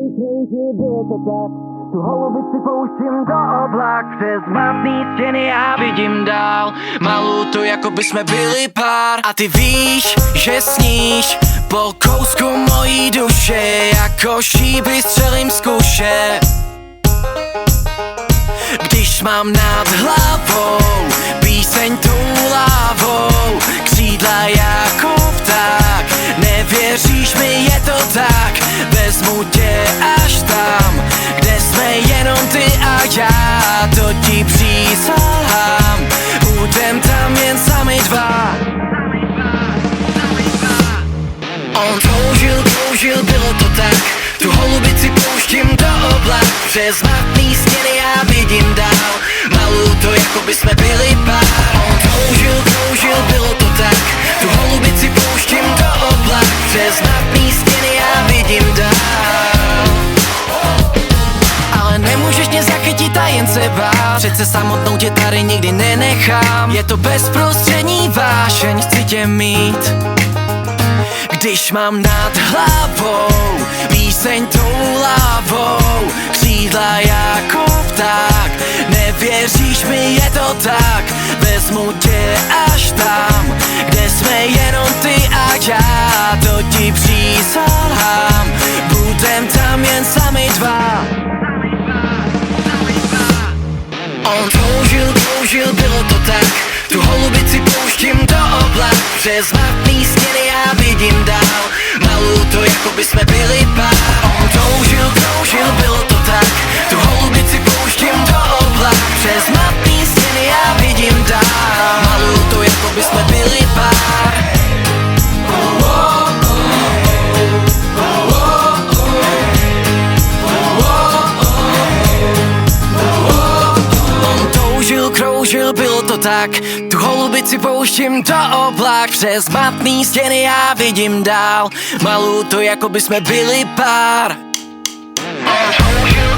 Bylo to tak, tu holubici pouštím do oblak. Přes matný stěny já vidím dál. Malou to jako by jsme byli pár. A ty víš, že sníš po kousku mojí duše. Jako šíby střelím z kuše. Když mám nad hlavou píseň tou lávou, křídla jako pták. Nevěříš mi, je to tak, vezmu tě až tam, kde jsme jenom ty a já, to ti přísahám. Budem tam jen sami dva. On toužil, bylo to tak, tu holubici pouštím do oblak. Přes matný stěny já vidím dál. Malou to jako by jsme byli pár. On toužil, bylo to tak, tu holubici pouštím do oblak. Přes matný stěny já vidím dál. Ale nemůžeš mě zachytit a jen se bát. Přece samotnou tě tady nikdy nenechám. Je to bezprostřední vášeň, chci tě mít. Když mám nad hlavou píseň tou lávou, křídla jako pták. Nevěříš mi, je to tak, vezmu tě až tam, kde jsme jenom ty a já, to ti přísahám. Budem tam jen sami dva. On toužil, bylo to tak, tu holubici pouštím do oblak. Přes matný stěny já vidím dál. Malou to jako by jsme byli pár. On toužil, bylo to tak, tu holubici pouštím do oblak. Přes matný stěny já vidím dál. Malou to jako by jsme byli pár. Kroužil, bylo to tak, tu holubici pouštím do oblak. Přes matný stěny já vidím dál. Malou to jako by jsme byli pár. Toužil,